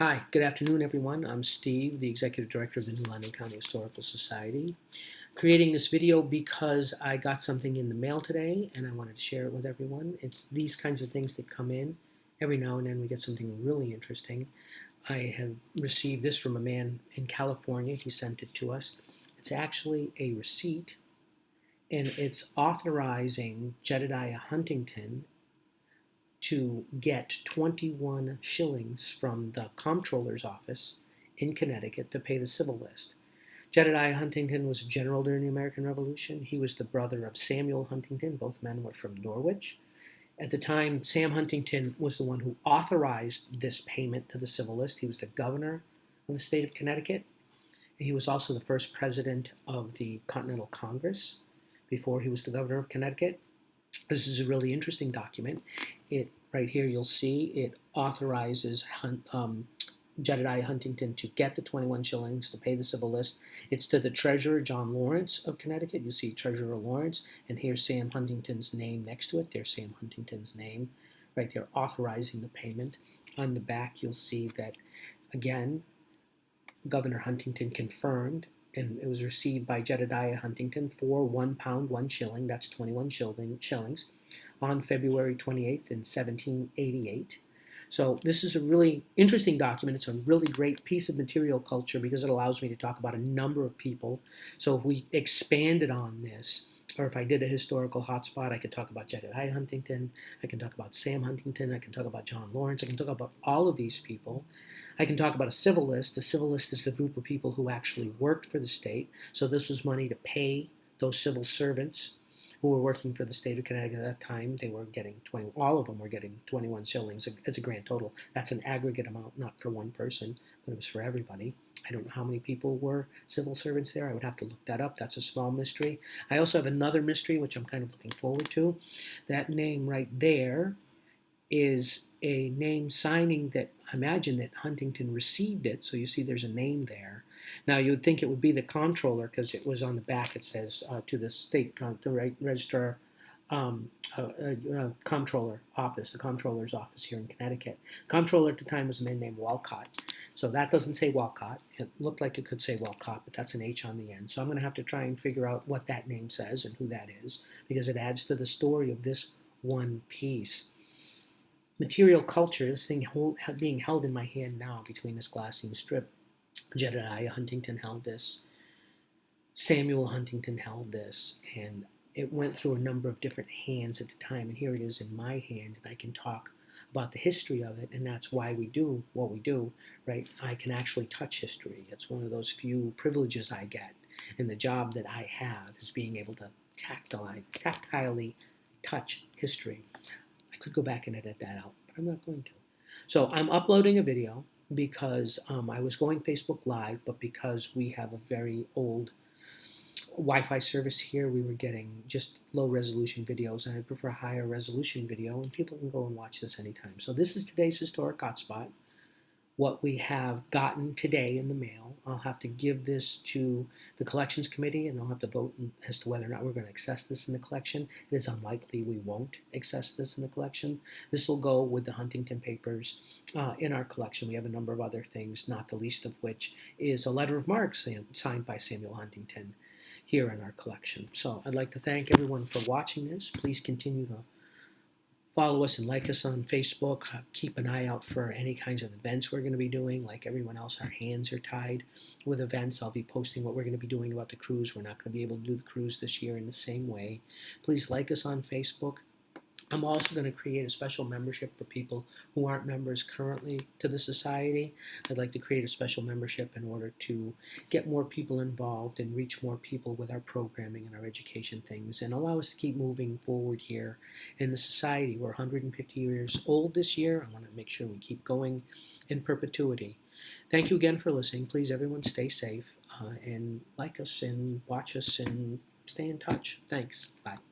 Hi, good afternoon, everyone. I'm Steve, the Executive Director of the New London County Historical Society. Creating this video because I got something in the mail today and I wanted to share it with everyone. It's these kinds of things that come in. Every now and then we get something really interesting. I have received this from a man in California. He sent it to us. It's actually a receipt and it's authorizing Jedediah Huntington to get 21 shillings from the comptroller's office in Connecticut to pay the civil list. Jedediah Huntington was a general during the American Revolution. He was the brother of Samuel Huntington. Both men were from Norwich. At the time, Sam Huntington was the one who authorized this payment to the civil list. He was the governor of the state of Connecticut. He was also the first president of the Continental Congress before he was the governor of Connecticut. This is a really interesting document. It right here you'll see it authorizes Jedediah Huntington to get the 21 shillings to pay the civil list. It's to the treasurer, John Lawrence of Connecticut. You see Treasurer Lawrence, and here's Sam Huntington's name next to it. There's Sam Huntington's name right there authorizing the payment. On the back, you'll see that, again, Governor Huntington confirmed, and it was received by Jedediah Huntington for £1, 1 shilling, that's 21 shillings, on February 28th in 1788. So this is a really interesting document. It's a really great piece of material culture because it allows me to talk about a number of people. So if we expanded on this, or if I did a historical hotspot, I could talk about Jedediah Huntington, I can talk about Sam Huntington, I can talk about John Lawrence, I can talk about all of these people. I can talk about a civil list. The civil list is the group of people who actually worked for the state. So this was money to pay those civil servants who were working for the state of Connecticut at that time. They were getting all of them were getting 21 shillings as a grand total. That's an aggregate amount, not for one person, but it was for everybody. I don't know how many people were civil servants there. I would have to look that up. That's a small mystery. I also have another mystery, which I'm kind of looking forward to. That name right there is a name signing that I imagine that Huntington received it. So you see there's a name there. Now you would think it would be the comptroller because it was on the back. It says to the state registrar comptroller office, the comptroller's office here in Connecticut. Comptroller at the time was a man named Walcott. So that doesn't say Walcott. It looked like it could say Walcott, but that's an H on the end. So I'm going to have to try and figure out what that name says and who that is because it adds to the story of this one piece. Material culture, this thing being held in my hand now between this glassine strip. Jedediah Huntington held this. Samuel Huntington held this. And it went through a number of different hands at the time. And here it is in my hand. And I can talk about the history of it. And that's why we do what we do, right? I can actually touch history. It's one of those few privileges I get. And the job that I have is being able to tactilely touch history. I could go back and edit that out, but I'm not going to. So I'm uploading a video because I was going Facebook Live, but because we have a very old Wi-Fi service here, we were getting just low resolution videos, and I prefer a higher resolution video, and people can go and watch this anytime. So this is today's historic hotspot. What we have gotten today in the mail. I'll have to give this to the collections committee and they'll have to vote as to whether or not we're going to access this in the collection. It is unlikely we won't access this in the collection. This will go with the Huntington papers in our collection. We have a number of other things, not the least of which is a letter of marque signed by Samuel Huntington here in our collection. So I'd like to thank everyone for watching this. Please continue to follow us and like us on Facebook. Keep an eye out for any kinds of events we're going to be doing. Like everyone else, our hands are tied with events. I'll be posting what we're going to be doing about the cruise. We're not going to be able to do the cruise this year in the same way. Please like us on Facebook. I'm also going to create a special membership for people who aren't members currently to the society. I'd like to create a special membership in order to get more people involved and reach more people with our programming and our education things and allow us to keep moving forward here in the society. We're 150 years old this year. I want to make sure we keep going in perpetuity. Thank you again for listening. Please, everyone, stay safe and like us and watch us and stay in touch. Thanks. Bye.